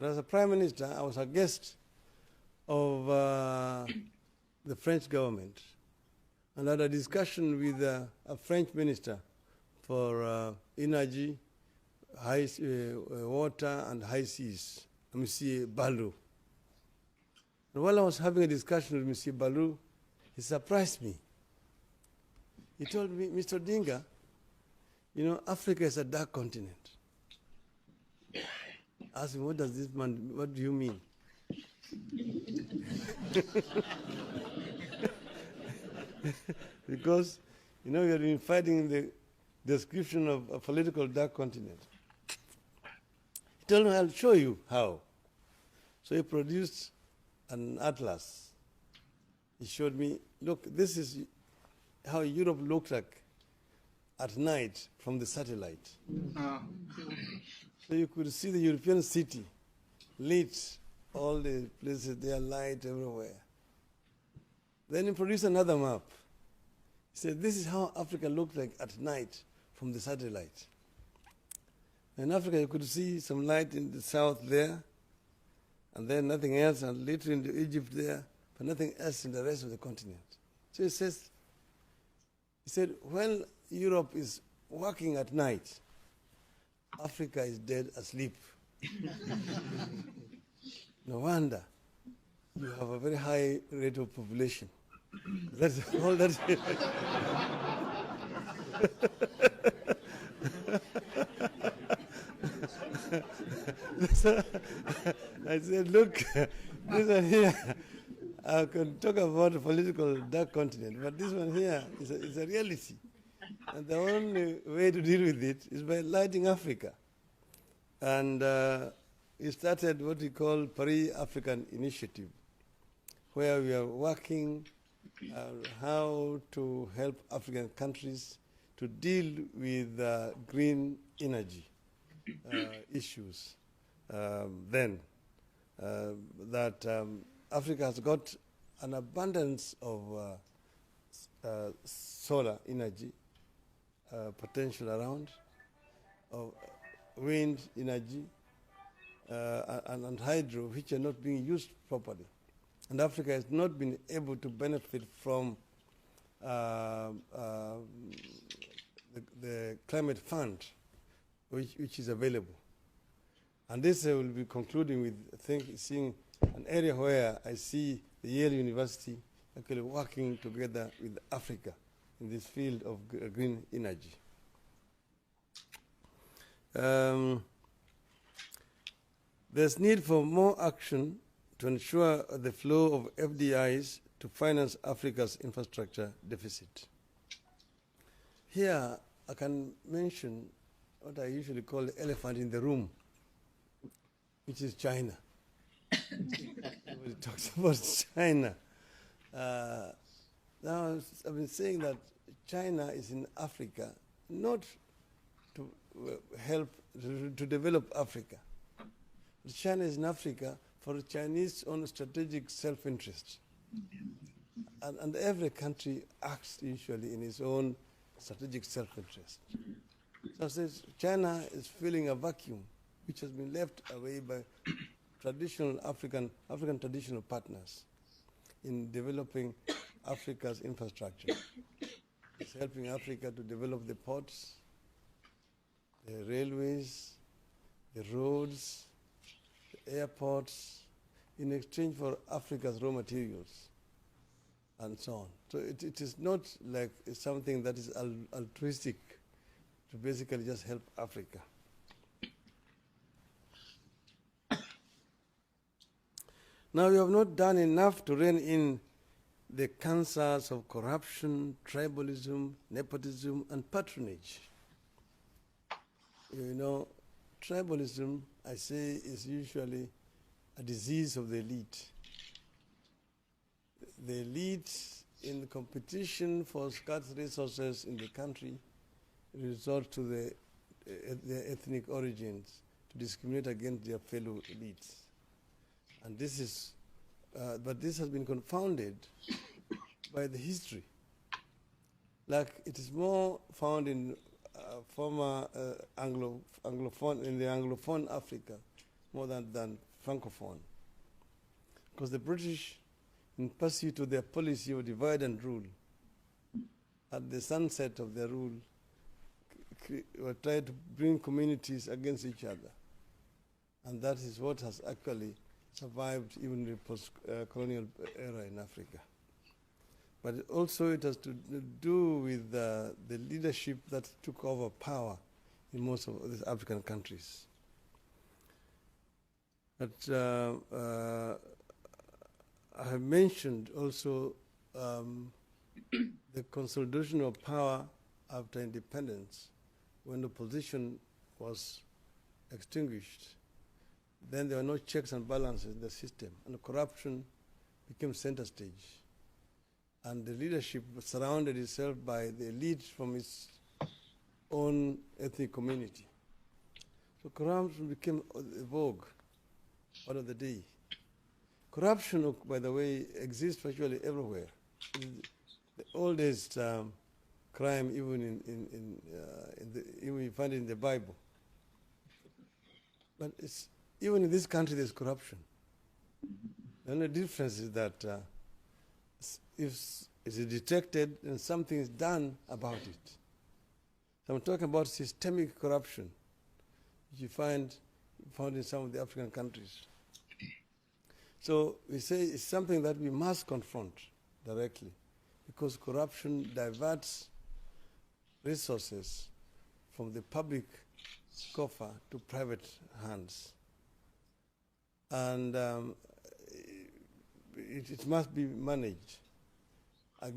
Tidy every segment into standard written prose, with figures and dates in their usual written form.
But as a prime minister, I was a guest of the French government and had a discussion with a French minister for energy, water and high seas, Monsieur Balou. And while I was having a discussion with Monsieur Balou, he surprised me. He told me, Mr. Odinga, you know, Africa is a dark continent. I asked him, what does this man, what do you mean? Because, you know, we have been fighting the description of a political dark continent. He told me, I'll show you how. So he produced an atlas. He showed me, look, this is how Europe looked like at night from the satellite. So you could see the European city lit, all the places, there are light everywhere. Then he produced another map. He said, this is how Africa looked like at night from the satellite. In Africa, you could see some light in the south there, and then nothing else, and later in Egypt there, but nothing else in the rest of the continent. So he said, when Europe is working at night, Africa is dead asleep. No wonder you have a very high rate of population. That's all that. So I said, look, this one here, I can talk about a political dark continent, but this one here is a reality. And the only way to deal with it is by lighting Africa. And he started what we call Paris African Initiative, where we are working how to help African countries to deal with green energy issues. Africa has got an abundance of solar energy potential around, of wind energy, and hydro, which are not being used properly. And Africa has not been able to benefit from the climate fund, which is available. And this will be concluding with, seeing an area where I see the Yale University actually working together with Africa in this field of green energy. There's need for more action to ensure the flow of FDIs to finance Africa's infrastructure deficit. Here, I can mention what I usually call the elephant in the room, which is China. Everybody talks about China. Now, I've been saying that China is in Africa not to help to develop Africa. China is in Africa for Chinese own strategic self-interest. And every country acts usually in its own strategic self-interest. So China is filling a vacuum which has been left away by traditional African traditional partners in developing Africa's infrastructure. It's helping Africa to develop the ports, the railways, the roads, the airports, in exchange for Africa's raw materials, and so on. So it is not like something that is altruistic to basically just help Africa. Now, we have not done enough to rein in the cancers of corruption, tribalism, nepotism, and patronage. You know, tribalism, I say, is usually a disease of the elite. The elite, in the competition for scarce resources in the country, resort to their ethnic origins to discriminate against their fellow elites. And this is, but this has been confounded by the history. Like it is more found in former Anglophone, in the Anglophone Africa, more than Francophone. Because the British, in pursuit of their policy of divide and rule, at the sunset of their rule, were trying to bring communities against each other. And that is what has actually survived even in the post-colonial era in Africa. But also it has to do with the leadership that took over power in most of these African countries. But I have mentioned also the consolidation of power after independence, when the opposition was extinguished. Then there were no checks and balances in the system, and corruption became center stage. And the leadership surrounded itself by the elite from its own ethnic community. So corruption became a vogue, order of the day. Corruption, by the way, exists virtually everywhere. The oldest crime, even even you find it in the Bible. But even in this country, there's corruption. The only difference is that if it is detected, then something is done about it. So I'm talking about systemic corruption, which you found in some of the African countries. So we say it's something that we must confront directly, because corruption diverts resources from the public coffer to private hands. And it must be managed. I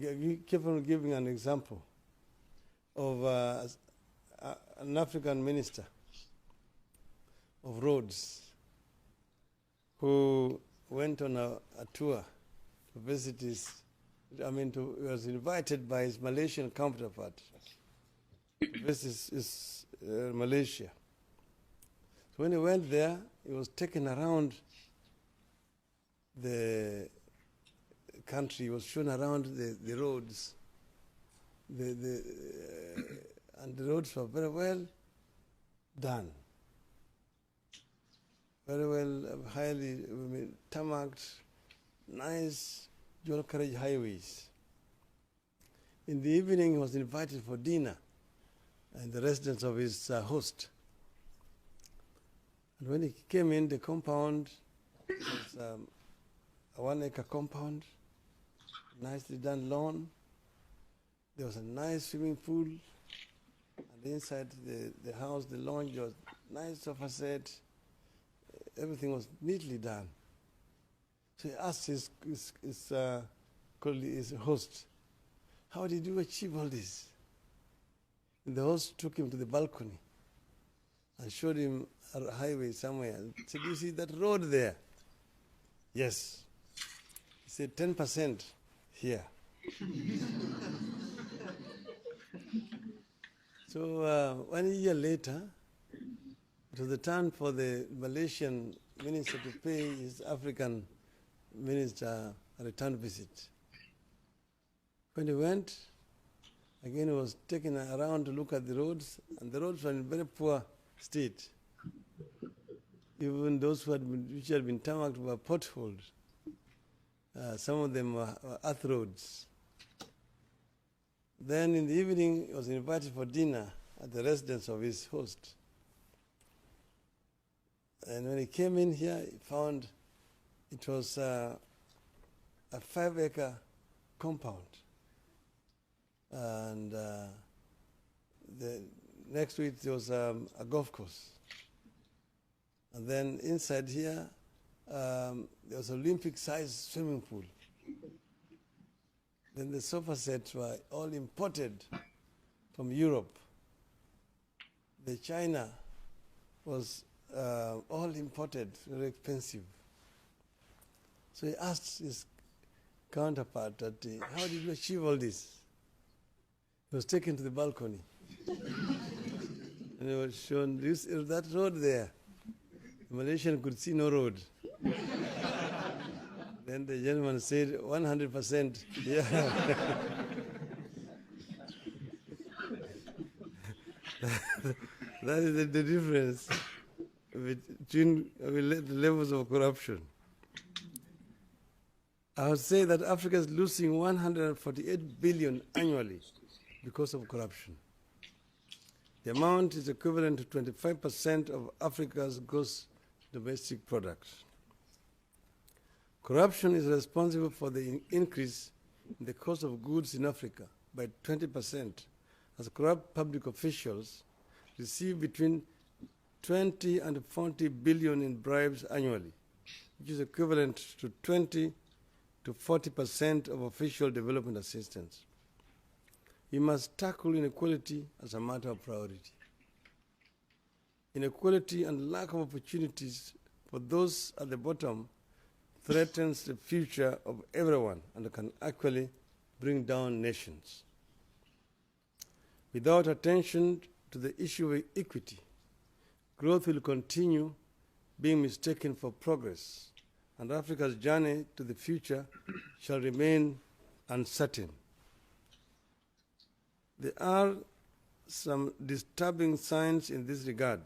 keep on giving an example of an African minister of roads who went on a tour to visit he was invited by his Malaysian counterpart to visit Malaysia. So when he went there, he was taken around the country, he was shown around the roads, and the roads were very well done, very well, highly tarmacked, nice dual carriage highways. In the evening, he was invited for dinner in the residence of his host. And when he came in, the compound was a 1 acre compound, nicely done lawn. There was a nice swimming pool. And inside the house, the lounge was nice sofa set. Everything was neatly done. So he asked his host, how did you achieve all this? And the host took him to the balcony and showed him a highway somewhere and said, you see that road there? Yes. He said, 10% here. So 1 year later, it was the turn for the Malaysian minister to pay his African minister a return visit. When he went, again he was taken around to look at the roads, and the roads were in very poor state. Even those which had been tarmacked were potholes. Some of them were earth roads. Then in the evening, he was invited for dinner at the residence of his host. And when he came in here, he found it was a 5 acre compound. And next to it, there was a golf course. And then inside here, there was an Olympic-sized swimming pool. Then the sofa sets were all imported from Europe. The China was all imported, very expensive. So he asked his counterpart, how did you achieve all this? He was taken to the balcony. And he was shown that road there. The Malaysian could see no road. Then the gentleman said, 100%, yeah. That is the difference between the levels of corruption. I would say that Africa is losing 148 billion annually because of corruption. The amount is equivalent to 25% of Africa's gross domestic product. Corruption is responsible for the increase in the cost of goods in Africa by 20%, as corrupt public officials receive between 20 and 40 billion in bribes annually, which is equivalent to 20 to 40% of official development assistance. We must tackle inequality as a matter of priority. Inequality and lack of opportunities for those at the bottom threatens the future of everyone and can actually bring down nations. Without attention to the issue of equity, growth will continue being mistaken for progress, and Africa's journey to the future shall remain uncertain. There are some disturbing signs in this regard,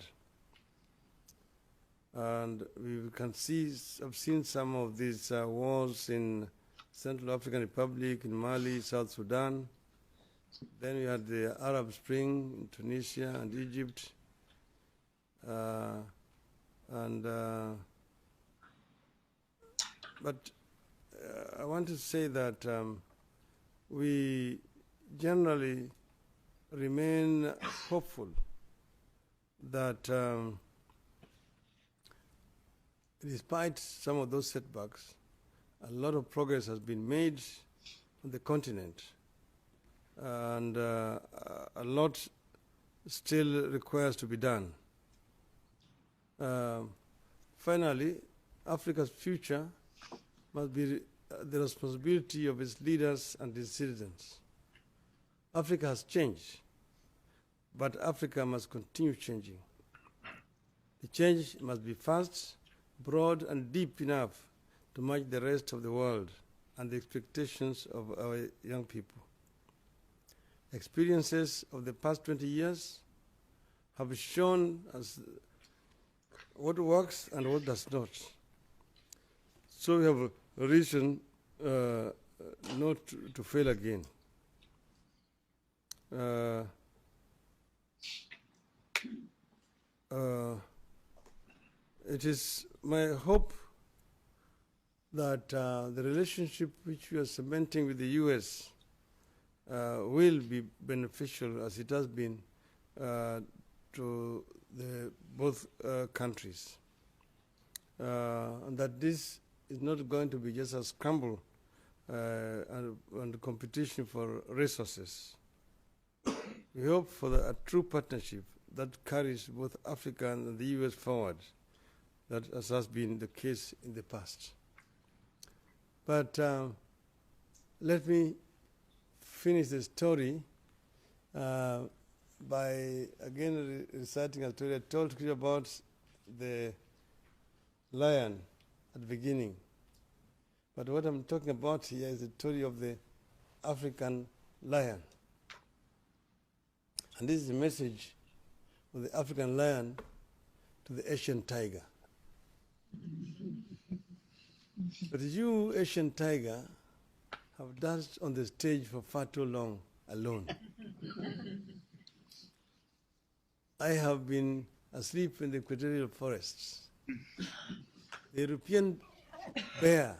and we can see, I've seen some of these wars in Central African Republic, in Mali, South Sudan. Then we had the Arab Spring in Tunisia and Egypt. But I want to say that we generally remain hopeful that despite some of those setbacks, a lot of progress has been made on the continent, and a lot still requires to be done. Finally, Africa's future must be the responsibility of its leaders and its citizens. Africa has changed, but Africa must continue changing. The change must be fast, broad, and deep enough to match the rest of the world and the expectations of our young people. Experiences of the past 20 years have shown us what works and what does not. So we have a reason not to fail again. It is my hope that the relationship which we are cementing with the U.S. Will be beneficial, as it has been to both countries, and that this is not going to be just a scramble and competition for resources. We hope for a true partnership that carries both Africa and the U.S. forward, that has been the case in the past. But let me finish the story by again reciting a story I told you about the lion at the beginning. But what I'm talking about here is the story of the African lion. And this is a message of the African lion to the Asian tiger. But you, Asian tiger, have danced on the stage for far too long alone. I have been asleep in the equatorial forests. The European bear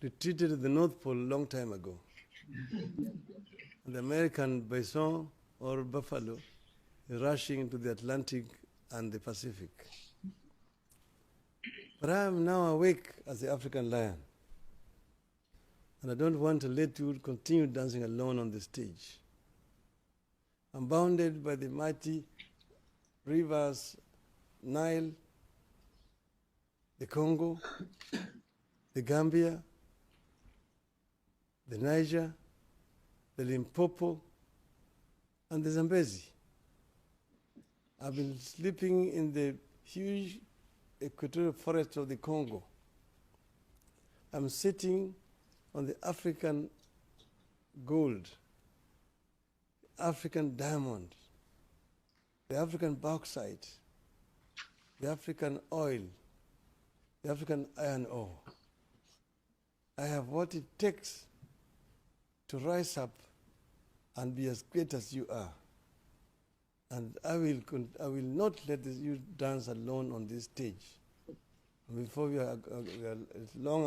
retreated to the North Pole a long time ago. And the American bison or buffalo is rushing into the Atlantic and the Pacific. But I am now awake as the African lion. And I don't want to let you continue dancing alone on the stage. I'm bounded by the mighty rivers Nile, the Congo, the Gambia, the Niger, the Limpopo, and the Zambezi. I've been sleeping in the huge equatorial forest of the Congo. I'm sitting on the African gold, African diamond, the African bauxite, the African oil, the African iron ore. I have what it takes to rise up and be as great as you are. And I will not let you dance alone on this stage. Before we are long